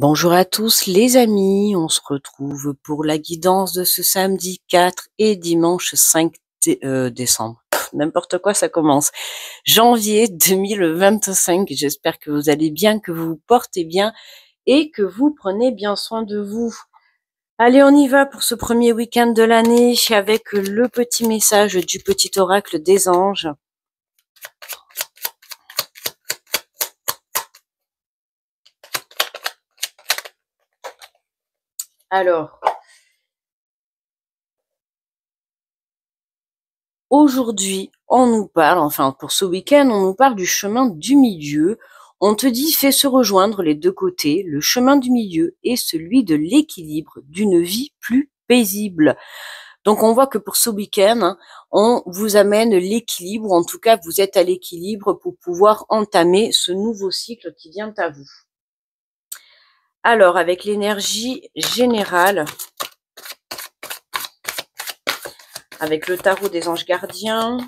Bonjour à tous les amis, on se retrouve pour la guidance de ce samedi 4 et dimanche 5 décembre. N'importe quoi, ça commence. Janvier 2025, j'espère que vous allez bien, que vous vous portez bien et que vous prenez bien soin de vous. Allez, on y va pour ce premier week-end de l'année avec le petit message du petit oracle des anges. Alors, aujourd'hui, on nous parle, enfin pour ce week-end, on nous parle du chemin du milieu. On te dit, fais se rejoindre les deux côtés, le chemin du milieu et celui de l'équilibre d'une vie plus paisible. Donc on voit que pour ce week-end, on vous amène l'équilibre, ou en tout cas vous êtes à l'équilibre pour pouvoir entamer ce nouveau cycle qui vient à vous. Alors avec l'énergie générale, avec le tarot des anges gardiens,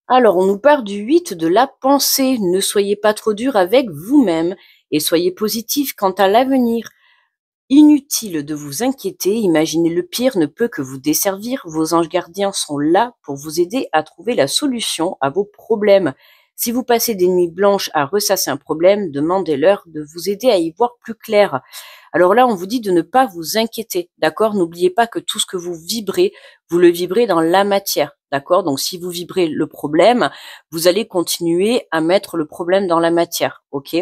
alors, on nous parle du 8 de la pensée. Ne soyez pas trop dur avec vous-même et soyez positif quant à l'avenir. Inutile de vous inquiéter, imaginer le pire ne peut que vous desservir. Vos anges gardiens sont là pour vous aider à trouver la solution à vos problèmes. Si vous passez des nuits blanches à ressasser un problème, demandez-leur de vous aider à y voir plus clair. Alors là, on vous dit de ne pas vous inquiéter, d'accord? N'oubliez pas que tout ce que vous le vibrez dans la matière, d'accord? Donc si vous vibrez le problème, vous allez continuer à mettre le problème dans la matière, ok?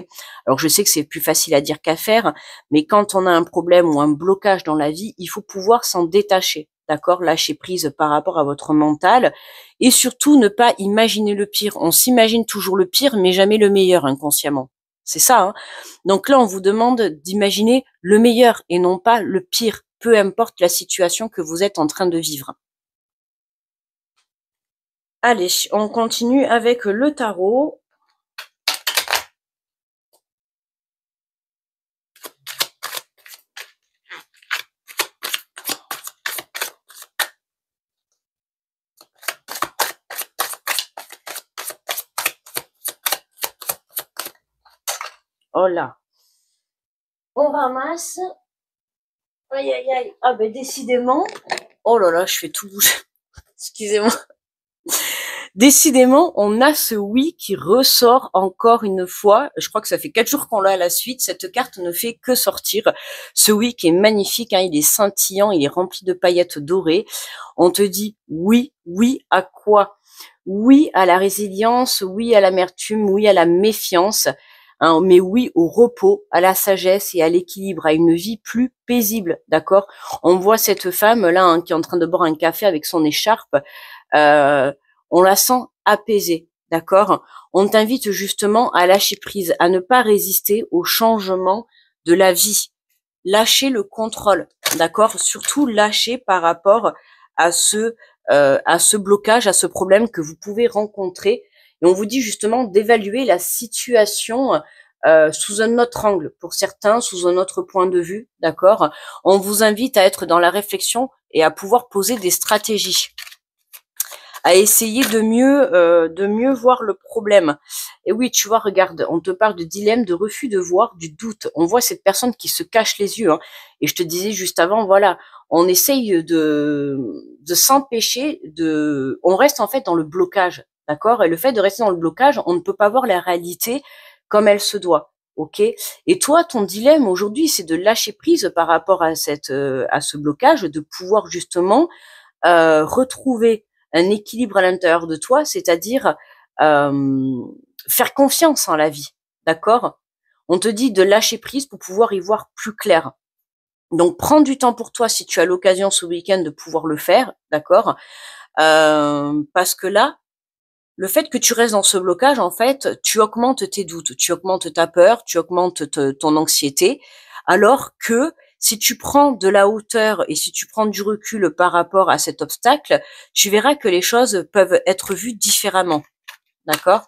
Alors je sais que c'est plus facile à dire qu'à faire, mais quand on a un problème ou un blocage dans la vie, il faut pouvoir s'en détacher, d'accord? Lâcher prise par rapport à votre mental et surtout ne pas imaginer le pire. On s'imagine toujours le pire, mais jamais le meilleur inconsciemment. C'est ça, hein. Donc là, on vous demande d'imaginer le meilleur et non pas le pire, peu importe la situation que vous êtes en train de vivre. Allez, on continue avec le tarot. Oh là, on ramasse. Aïe, aïe, aïe. Ah ben décidément. Oh là là, je fais tout bouger. Excusez-moi. Décidément, on a ce oui qui ressort encore une fois. Je crois que ça fait 4 jours qu'on l'a à la suite. Cette carte ne fait que sortir. Ce oui qui est magnifique, hein, il est scintillant, il est rempli de paillettes dorées. On te dit oui, oui à quoi? Oui à la résilience, oui à l'amertume, oui à la méfiance, hein, mais oui au repos, à la sagesse et à l'équilibre, à une vie plus paisible, d'accord? On voit cette femme là, hein, qui est en train de boire un café avec son écharpe. Euh, on la sent apaisée, d'accord? On t'invite justement à lâcher prise, à ne pas résister au changement de la vie. Lâcher le contrôle, d'accord? Surtout lâcher par rapport à ce blocage, à ce problème que vous pouvez rencontrer. Et on vous dit justement d'évaluer la situation sous un autre angle, pour certains, sous un autre point de vue, d'accord? On vous invite à être dans la réflexion et à pouvoir poser des stratégies, à essayer de mieux voir le problème. Et oui, tu vois, regarde, on te parle de dilemme, de refus de voir, du doute. On voit cette personne qui se cache les yeux, hein. Et je te disais juste avant, voilà, on essaye de s'empêcher on reste en fait dans le blocage, d'accord? Et le fait de rester dans le blocage, on ne peut pas voir la réalité comme elle se doit. Ok. Et toi, ton dilemme aujourd'hui, c'est de lâcher prise par rapport à à ce blocage, de pouvoir justement retrouver un équilibre à l'intérieur de toi, c'est-à-dire euh, faire confiance en la vie, d'accord? On te dit de lâcher prise pour pouvoir y voir plus clair. Donc, prends du temps pour toi si tu as l'occasion ce week-end de pouvoir le faire, d'accord? Parce que là, le fait que tu restes dans ce blocage, en fait, tu augmentes tes doutes, tu augmentes ta peur, tu augmentes ton anxiété, alors que si tu prends de la hauteur et si tu prends du recul par rapport à cet obstacle, tu verras que les choses peuvent être vues différemment. D'accord?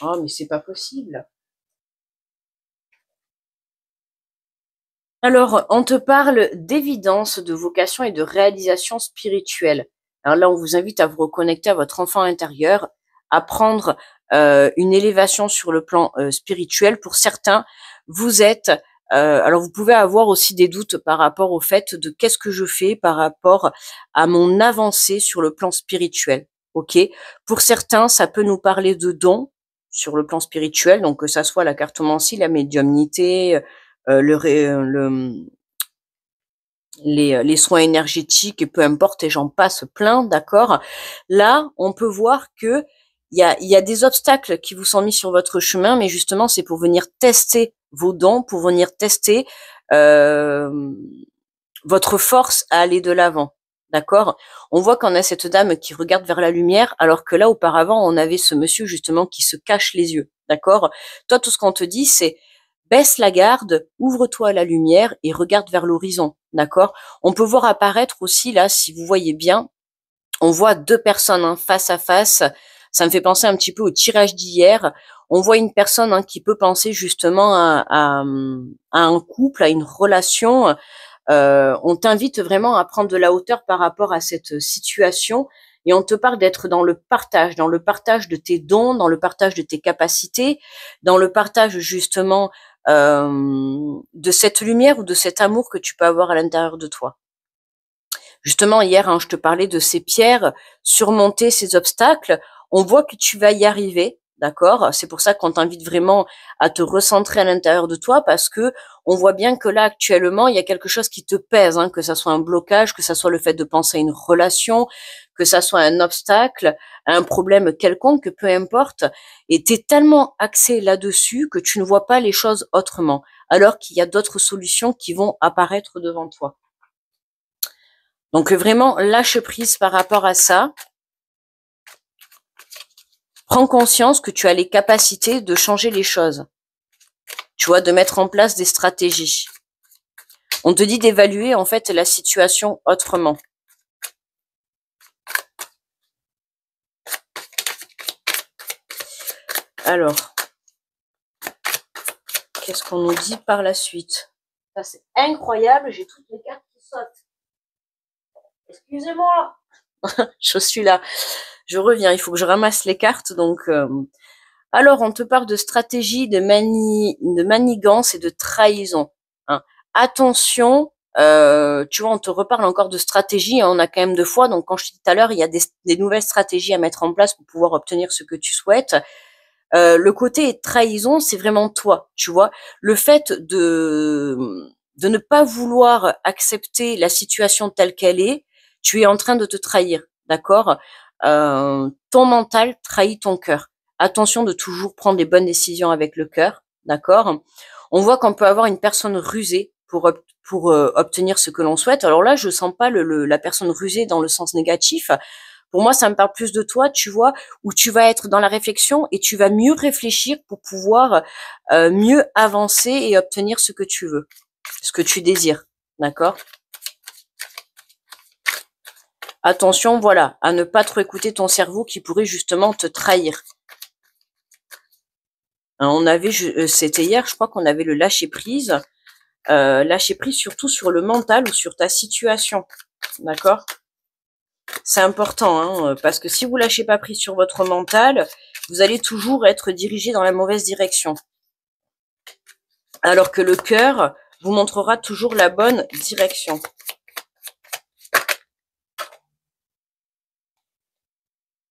Oh, mais c'est pas possible. Alors, on te parle d'évidence, de vocation et de réalisation spirituelle. Alors là, on vous invite à vous reconnecter à votre enfant intérieur, à prendre une élévation sur le plan spirituel. Pour certains, vous êtes... alors, vous pouvez avoir aussi des doutes par rapport au fait de qu'est-ce que je fais par rapport à mon avancée sur le plan spirituel. Ok. Pour certains, ça peut nous parler de dons sur le plan spirituel, donc que ça soit la cartomancie, la médiumnité, les soins énergétiques et peu importe, et j'en passe plein, d'accord. Là, on peut voir que il y a des obstacles qui vous sont mis sur votre chemin, mais justement, c'est pour venir tester vos dons, pour venir tester euh, votre force à aller de l'avant. D'accord. On voit qu'on a cette dame qui regarde vers la lumière, alors que là, auparavant, on avait ce monsieur justement qui se cache les yeux. D'accord. Toi, tout ce qu'on te dit, c'est baisse la garde, ouvre-toi à la lumière et regarde vers l'horizon. D'accord. On peut voir apparaître aussi là, si vous voyez bien, on voit deux personnes face à face. Ça me fait penser un petit peu au tirage d'hier. On voit une personne qui peut penser justement à un couple, à une relation. On t'invite vraiment à prendre de la hauteur par rapport à cette situation et on te parle d'être dans le partage de tes dons, dans le partage de tes capacités, dans le partage justement de cette lumière ou de cet amour que tu peux avoir à l'intérieur de toi. Justement, hier, je te parlais de ces pierres, surmonter ces obstacles. On voit que tu vas y arriver, d'accord? C'est pour ça qu'on t'invite vraiment à te recentrer à l'intérieur de toi parce que on voit bien que là, actuellement, il y a quelque chose qui te pèse, que ça soit un blocage, que ça soit le fait de penser à une relation, que ça soit un obstacle, un problème quelconque, peu importe. Et tu es tellement axé là-dessus que tu ne vois pas les choses autrement, alors qu'il y a d'autres solutions qui vont apparaître devant toi. Donc vraiment, lâche prise par rapport à ça. Prends conscience que tu as les capacités de changer les choses. Tu vois, de mettre en place des stratégies. On te dit d'évaluer en fait la situation autrement. Alors, qu'est-ce qu'on nous dit par la suite? Ça c'est incroyable, j'ai toutes les cartes qui sautent. Excusez-moi. Je suis là. Je reviens, il faut que je ramasse les cartes. Donc, alors, on te parle de stratégie, de manigance et de trahison. Attention, tu vois, on te reparle encore de stratégie. On a quand même 2 fois. Donc, quand je te dis tout à l'heure, il y a des nouvelles stratégies à mettre en place pour pouvoir obtenir ce que tu souhaites. Le côté trahison, c'est vraiment toi, tu vois. Le fait de ne pas vouloir accepter la situation telle qu'elle est, tu es en train de te trahir, d'accord. Ton mental trahit ton cœur. Attention de toujours prendre les bonnes décisions avec le cœur, d'accord. On voit qu'on peut avoir une personne rusée pour obtenir ce que l'on souhaite. Alors là, je sens pas la personne rusée dans le sens négatif. Pour moi, ça me parle plus de toi, tu vois, où tu vas être dans la réflexion et tu vas mieux réfléchir pour pouvoir mieux avancer et obtenir ce que tu veux, ce que tu désires, d'accord. Attention, voilà, à ne pas trop écouter ton cerveau qui pourrait justement te trahir. On avait, c'était hier, je crois qu'on avait le lâcher prise surtout sur le mental ou sur ta situation, d'accord. C'est important, parce que si vous lâchez pas prise sur votre mental, vous allez toujours être dirigé dans la mauvaise direction. Alors que le cœur vous montrera toujours la bonne direction.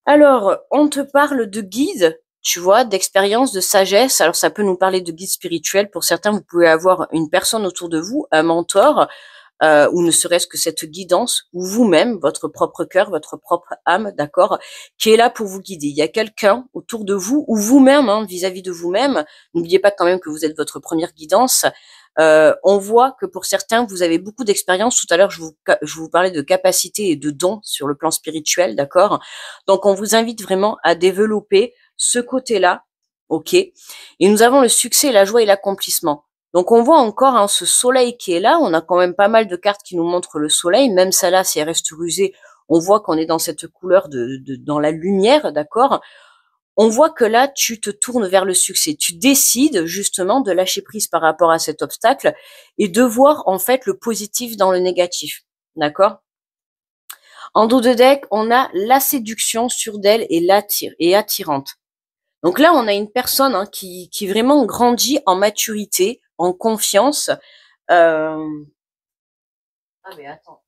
Alors, on te parle de guide, tu vois, d'expérience, de sagesse. Alors, ça peut nous parler de guide spirituel. Pour certains, vous pouvez avoir une personne autour de vous, un mentor, ou ne serait-ce que cette guidance, ou vous-même, votre propre cœur, votre propre âme, d'accord, qui est là pour vous guider. Il y a quelqu'un autour de vous, ou vous-même, vis-à-vis de vous-même. N'oubliez pas quand même que vous êtes votre première guidance. On voit que pour certains, vous avez beaucoup d'expérience. Tout à l'heure, je vous parlais de capacité et de dons sur le plan spirituel, d'accord. Donc, on vous invite vraiment à développer ce côté-là, ok. Et nous avons le succès, la joie et l'accomplissement. Donc on voit encore ce soleil qui est là, on a quand même pas mal de cartes qui nous montrent le soleil, même celle-là, si elle reste rusée, on voit qu'on est dans cette couleur dans la lumière, d'accord. on voit que là, tu te tournes vers le succès. Tu décides justement de lâcher prise par rapport à cet obstacle et de voir en fait le positif dans le négatif. D'accord? En dos de deck, on a la séduction surdelle et attirante. Donc là, on a une personne qui vraiment grandit en maturité, en confiance. Ah mais attends,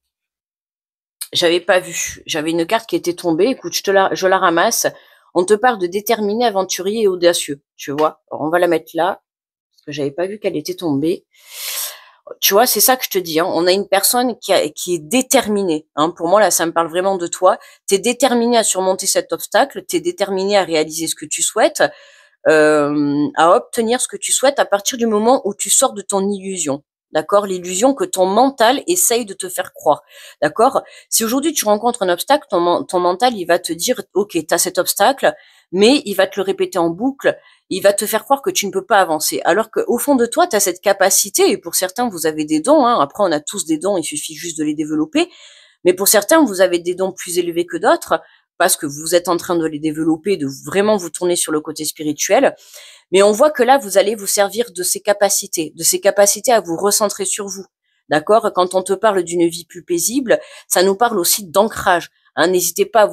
j'avais pas vu. J'avais une carte qui était tombée. Écoute, je la ramasse. On te parle de déterminé, aventurier et audacieux. Tu vois. Alors, on va la mettre là parce que j'avais pas vu qu'elle était tombée. Tu vois, c'est ça que je te dis. On a une personne qui est déterminée. Pour moi, là, ça me parle vraiment de toi. Tu es déterminé à surmonter cet obstacle. Tu es déterminé à réaliser ce que tu souhaites, à obtenir ce que tu souhaites à partir du moment où tu sors de ton illusion. D'accord? L'illusion que ton mental essaye de te faire croire. D'accord? Si aujourd'hui tu rencontres un obstacle, ton mental, il va te dire, OK, tu as cet obstacle, mais il va te le répéter en boucle, il va te faire croire que tu ne peux pas avancer. Alors qu'au fond de toi, tu as cette capacité, et pour certains, vous avez des dons. Après, on a tous des dons, il suffit juste de les développer. Mais pour certains, vous avez des dons plus élevés que d'autres, parce que vous êtes en train de les développer, de vraiment vous tourner sur le côté spirituel. Mais on voit que là, vous allez vous servir de ces capacités à vous recentrer sur vous. D'accord? Quand on te parle d'une vie plus paisible, ça nous parle aussi d'ancrage. N'hésitez pas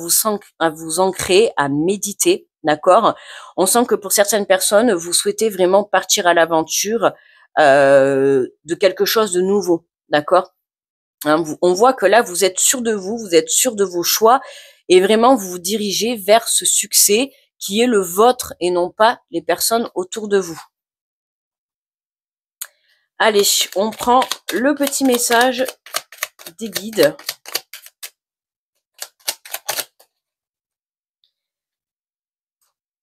à vous ancrer, à méditer. D'accord? On sent que pour certaines personnes, vous souhaitez vraiment partir à l'aventure de quelque chose de nouveau. D'accord? On voit que là, vous êtes sûr de vous êtes sûr de vos choix et vraiment vous vous dirigez vers ce succès qui est le vôtre et non pas les personnes autour de vous. Allez, on prend le petit message des guides.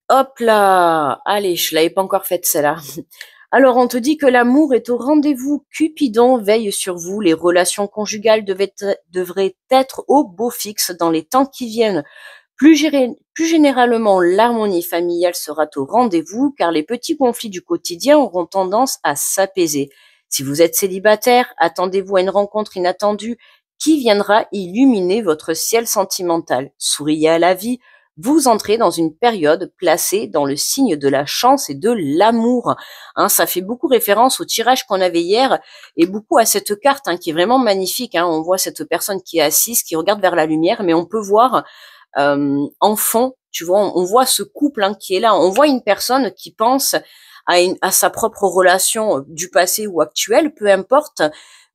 Hop là! Allez, je l'avais pas encore faite celle-là. Alors, on te dit que l'amour est au rendez-vous. Cupidon veille sur vous. Les relations conjugales devraient être au beau fixe dans les temps qui viennent. Plus généralement, l'harmonie familiale sera au rendez-vous car les petits conflits du quotidien auront tendance à s'apaiser. Si vous êtes célibataire, attendez-vous à une rencontre inattendue qui viendra illuminer votre ciel sentimental. Souriez à la vie, vous entrez dans une période placée dans le signe de la chance et de l'amour. Ça fait beaucoup référence au tirage qu'on avait hier et beaucoup à cette carte qui est vraiment magnifique. On voit cette personne qui est assise, qui regarde vers la lumière, mais on peut voir en fond, tu vois, on voit ce couple qui est là. On voit une personne qui pense à sa propre relation du passé ou actuelle, peu importe,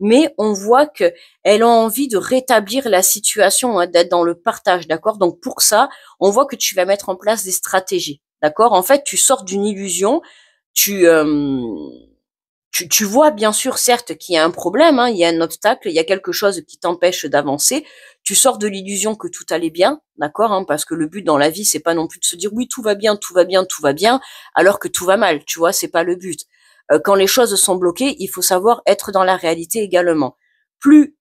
mais on voit que elle a envie de rétablir la situation, d'être dans le partage, d'accord? Donc pour ça, on voit que tu vas mettre en place des stratégies, d'accord? En fait, tu sors d'une illusion, tu tu vois bien sûr, certes, qu'il y a un problème, il y a un obstacle, il y a quelque chose qui t'empêche d'avancer. Tu sors de l'illusion que tout allait bien, d'accord, parce que le but dans la vie, c'est pas non plus de se dire oui, tout va bien, tout va bien, tout va bien, alors que tout va mal, tu vois, c'est pas le but. Quand les choses sont bloquées, il faut savoir être dans la réalité également. Plus,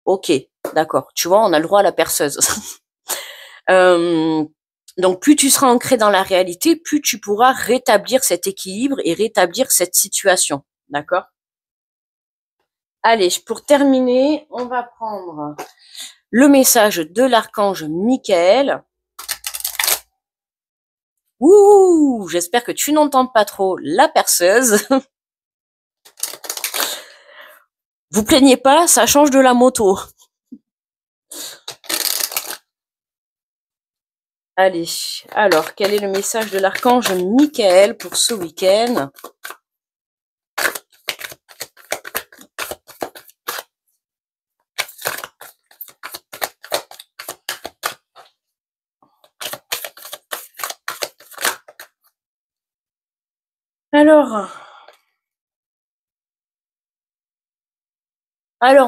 ok, d'accord, tu vois, on a le droit à la perceuse. Donc, plus tu seras ancré dans la réalité, plus tu pourras rétablir cet équilibre et rétablir cette situation. D'accord? Allez, pour terminer, on va prendre le message de l'archange Michael. Ouh, j'espère que tu n'entends pas trop la perceuse. Vous plaignez pas, ça change de la moto. Allez, alors, quel est le message de l'archange Michael pour ce week-end? Alors,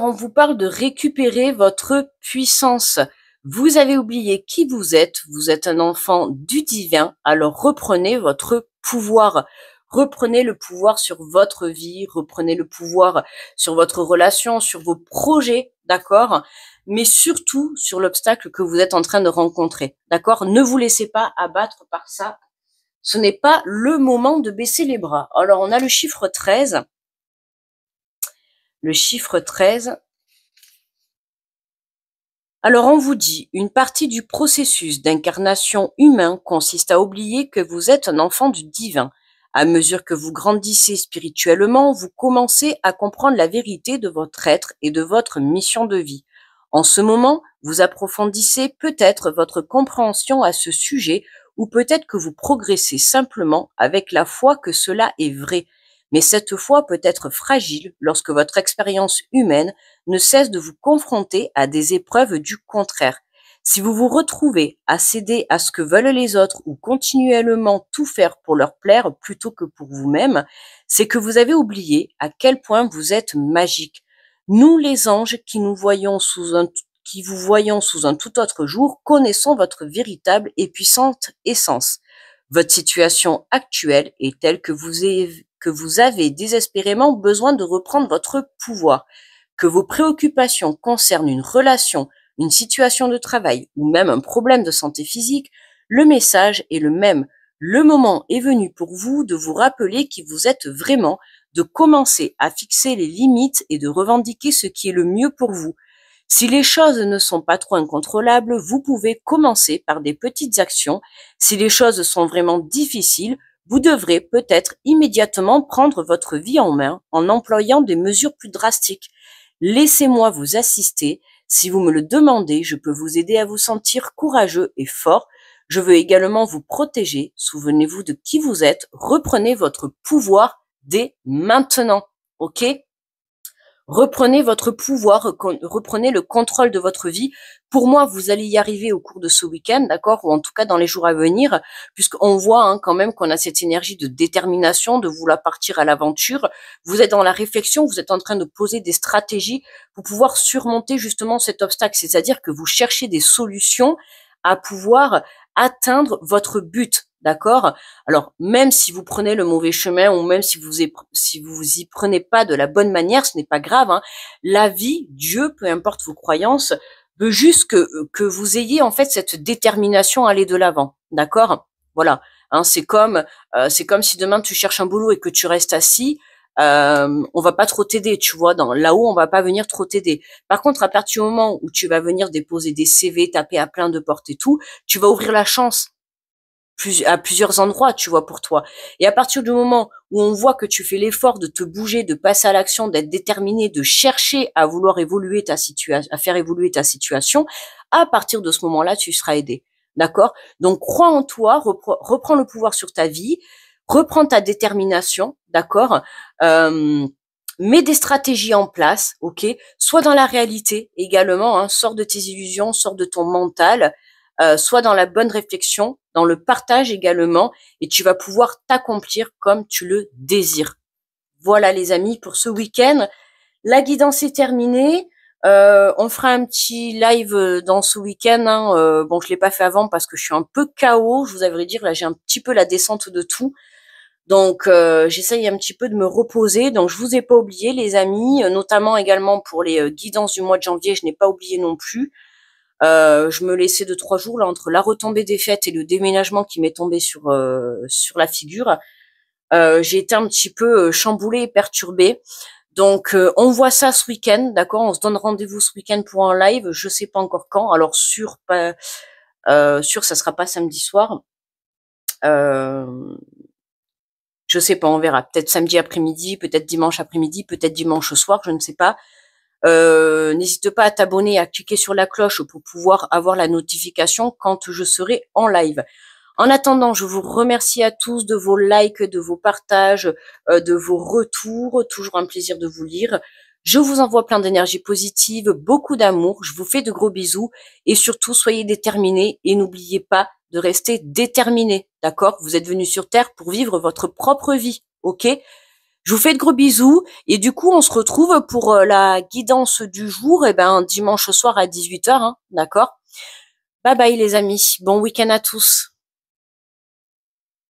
on vous parle de récupérer votre puissance. Vous avez oublié qui vous êtes un enfant du divin, alors reprenez votre pouvoir. Reprenez le pouvoir sur votre vie, reprenez le pouvoir sur votre relation, sur vos projets, d'accord? Mais surtout sur l'obstacle que vous êtes en train de rencontrer, d'accord? Ne vous laissez pas abattre par ça. Ce n'est pas le moment de baisser les bras. Alors, on a le chiffre 13. Le chiffre 13, Alors on vous dit, une partie du processus d'incarnation humain consiste à oublier que vous êtes un enfant du divin. À mesure que vous grandissez spirituellement, vous commencez à comprendre la vérité de votre être et de votre mission de vie. En ce moment, vous approfondissez peut-être votre compréhension à ce sujet ou peut-être que vous progressez simplement avec la foi que cela est vrai. Mais cette foi peut être fragile lorsque votre expérience humaine ne cesse de vous confronter à des épreuves du contraire. Si vous vous retrouvez à céder à ce que veulent les autres ou continuellement tout faire pour leur plaire plutôt que pour vous-même, c'est que vous avez oublié à quel point vous êtes magique. Nous, les anges, qui vous voyons sous un tout autre jour, connaissons votre véritable et puissante essence. Votre situation actuelle est telle que vous avez désespérément besoin de reprendre votre pouvoir. Que vos préoccupations concernent une relation, une situation de travail ou même un problème de santé physique, le message est le même. Le moment est venu pour vous de vous rappeler qui vous êtes vraiment, de commencer à fixer les limites et de revendiquer ce qui est le mieux pour vous. Si les choses ne sont pas trop incontrôlables, vous pouvez commencer par des petites actions. Si les choses sont vraiment difficiles, vous devrez peut-être immédiatement prendre votre vie en main en employant des mesures plus drastiques. Laissez-moi vous assister. Si vous me le demandez, je peux vous aider à vous sentir courageux et fort. Je veux également vous protéger. Souvenez-vous de qui vous êtes. Reprenez votre pouvoir dès maintenant. OK? Reprenez votre pouvoir, reprenez le contrôle de votre vie. Pour moi, vous allez y arriver au cours de ce week-end, d'accord, ou en tout cas dans les jours à venir, puisqu'on voit quand même qu'on a cette énergie de détermination, de vouloir partir à l'aventure. Vous êtes dans la réflexion, vous êtes en train de poser des stratégies pour pouvoir surmonter justement cet obstacle, c'est-à-dire que vous cherchez des solutions à pouvoir atteindre votre but. D'accord? Alors, même si vous prenez le mauvais chemin ou même si vous y prenez pas de la bonne manière, ce n'est pas grave, hein. La vie, Dieu, peu importe vos croyances, veut juste que vous ayez en fait cette détermination à aller de l'avant. D'accord? Voilà. Hein, c'est comme si demain tu cherches un boulot et que tu restes assis, on va pas trop t'aider, tu vois. Là-haut, on va pas venir trop t'aider. Par contre, à partir du moment où tu vas venir déposer des CV, taper à plein de portes et tout, tu vas ouvrir la chance à plusieurs endroits, tu vois, pour toi. Et à partir du moment où on voit que tu fais l'effort de te bouger, de passer à l'action, d'être déterminé, de chercher à vouloir évoluer ta situation, à faire évoluer ta situation, à partir de ce moment-là, tu seras aidé. D'accord? Donc, crois en toi, reprends le pouvoir sur ta vie, reprends ta détermination, d'accord? Mets des stratégies en place, ok? Sois dans la réalité également, hein, sors de tes illusions, sors de ton mental, sois dans la bonne réflexion, dans le partage également, et tu vas pouvoir t'accomplir comme tu le désires. Voilà les amis pour ce week-end. La guidance est terminée. On fera un petit live dans ce week-end. Hein. Bon, je l'ai pas fait avant parce que je suis un peu KO. Je vous avais dire là, j'ai un petit peu la descente de tout. Donc, j'essaye un petit peu de me reposer. Donc, je vous ai pas oublié, les amis, notamment également pour les guidances du mois de janvier. Je n'ai pas oublié non plus. Je me laissais 2-3 jours là entre la retombée des fêtes et le déménagement qui m'est tombé sur la figure. J'ai été un petit peu chamboulée et perturbée. Donc on voit ça ce week-end, d'accord? On se donne rendez-vous ce week-end pour un live. Je sais pas encore quand. Alors sûr, ça sera pas samedi soir. Je sais pas, on verra. Peut-être samedi après-midi, peut-être dimanche après-midi, peut-être dimanche soir, je ne sais pas. N'hésite pas à t'abonner, à cliquer sur la cloche pour pouvoir avoir la notification quand je serai en live. En attendant, je vous remercie à tous de vos likes, de vos partages, de vos retours. Toujours un plaisir de vous lire. Je vous envoie plein d'énergie positive, beaucoup d'amour. Je vous fais de gros bisous et surtout soyez déterminés et n'oubliez pas de rester déterminés. D'accord? Vous êtes venus sur Terre pour vivre votre propre vie. Ok? Je vous fais de gros bisous et du coup on se retrouve pour la guidance du jour dimanche soir à 18h, hein, d'accord? Bye bye les amis, bon week-end à tous.